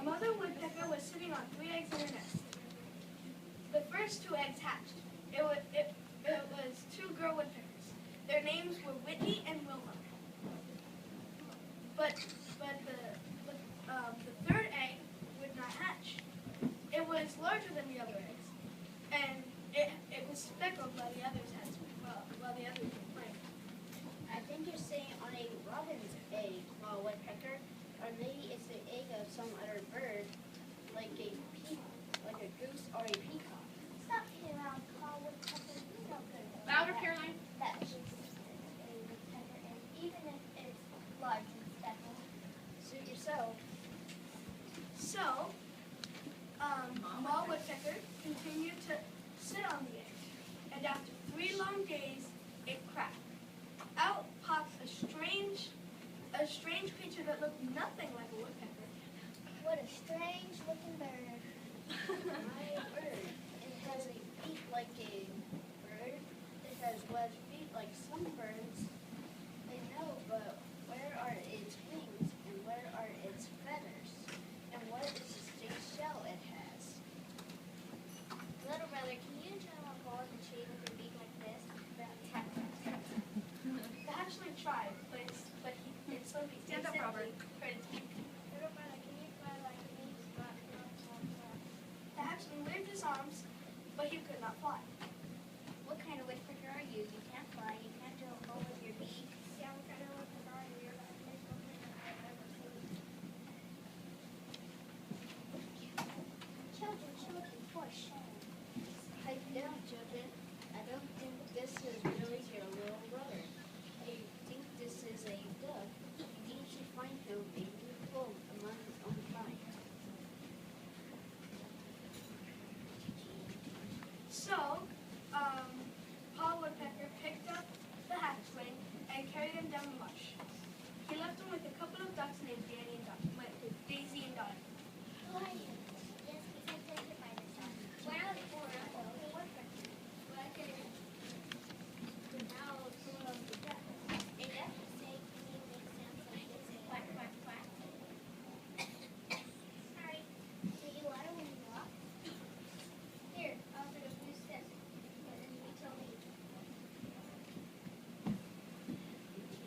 mother woodpecker was sitting on 3 eggs in her nest. The first 2 eggs hatched. It was 2 girl woodpeckers. Their names were Whitney and Wilma. But the third egg would not hatch. It was larger than the other eggs, and it was speckled while the others were playing. I think you're saying on a robin's egg, woodpecker, or maybe it's the egg of some other bird, like a goose or a peacock. Stop hitting around, call woodpecker. You know good. Louder, Caroline. That is a woodpecker egg, even if it's large and speckled. Suit yourself. So, Ma woodpecker continued to sit on the egg, and after 3 long days, it cracked. Out popped a strange creature that looked nothing like a woodpecker. What a strange looking bird. My bird. It has a beak like a bird. It has webbed feet like some birds. I know, but where are its wings and where are its feathers? And what is the strange shell it has? Little brother, can you draw a ball in the tree with a beak like this? The hatchling tried, but it slowly Stand up, Robert. hurt its beak. Little brother, can you fly like me? The hatchling waved his arms, but he could not fly. What kind of woodpecker are you? You can't fly. You can't drill a hole with your beak. Yeah, what kind of woodpecker are you? You're the most woodpecker I've ever seen. Children, poor shame. Pipe down, children. I don't think this is really your little brother. I think this is a duck. You need to find him a new home among his own kind. So, Paul Woodpecker picked up the hatchling and carried him down the marsh. He left him with a couple of ducks named Daisy and Dottie. Who are you? Yes, we can take it by the side. Where are the woodpecker? Well, I could now pull up the duck. A duck is saying, can you make sounds like this? Quack, quack, quack. Sorry. Do you water when you walk? Here, I'll take a few steps. But then you tell me.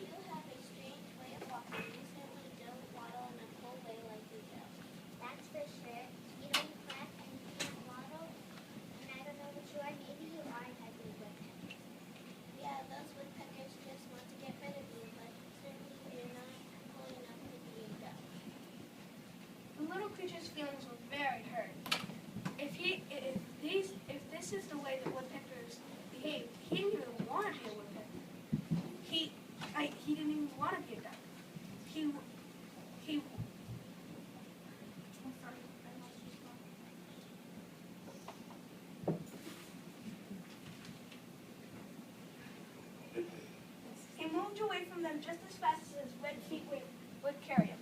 You have a strange way of walking. You certainly don't waddle in a cool way like we do. That's for sure. You don't quack and you don't waddle. And I don't know what you are. Maybe you are an ugly woodpecker. Yeah, those woodpeckers just want to get rid of you, but certainly you're not cool enough to be a duck. The little creature's feelings were very hurt. If this is the way that woodpeckers behave, he didn't even want to be a woodpecker. He didn't even want to be a duck. He moved away from them just as fast as his wet feet would carry him.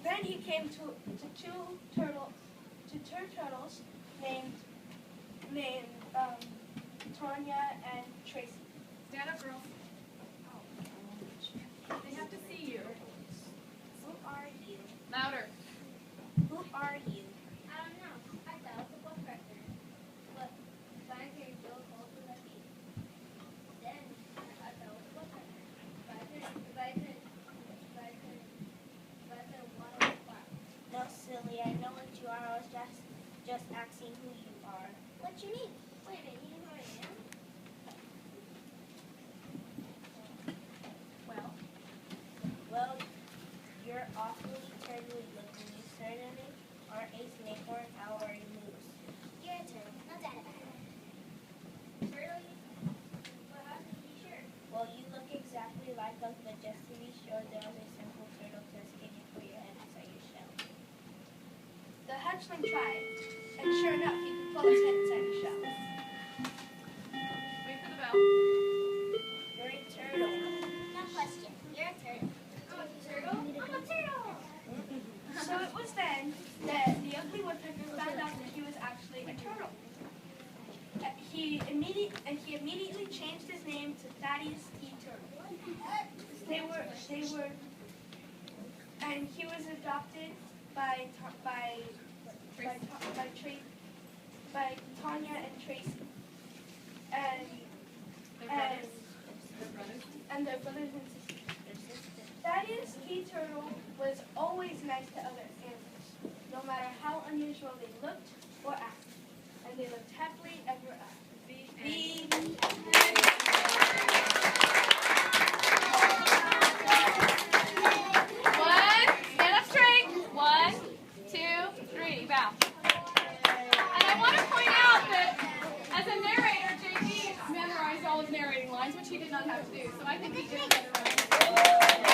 Then he came to two turtles named Tanya and Tracy. Stand up, girls. They have to see you. Who are you? Louder. Who are you? I don't know. I thought it was a woodpecker. But if I could go cold with a beak, then I thought it was a woodpecker. If I could waddle and quack. No, silly. I know what you are. I was just asking who you are. What you mean? Wait a minute, you know who I am? Well, you're awfully turtly looking. You certainly are a snake or an owl or a moose. You're a turtle. Not that. Turtle? Well, how can you be sure? Well, you look exactly like us, but just to be sure, there was a simple turtle test taken for your head inside your shell. The hatchling tried, and sure enough, he could pull his head inside the shell. Wait for the bell. You're a turtle. No question. You're a turtle. I'm a turtle? I'm a turtle! So it was then that the ugly woodpecker found out that he was actually a turtle. He immediately changed his name to Thaddeus T. Turtle. And he was adopted by Tanya and Tracy, and their brothers and sisters. Thaddeus Key Turtle was always nice to other animals, no matter how unusual they looked or acted, and they lived happily ever after. The One, stand up straight. 1, 2, 3, bow. And I want to point out that as a narrator, JD memorized all his narrating lines, which he did not have to do. So I think he did a better job.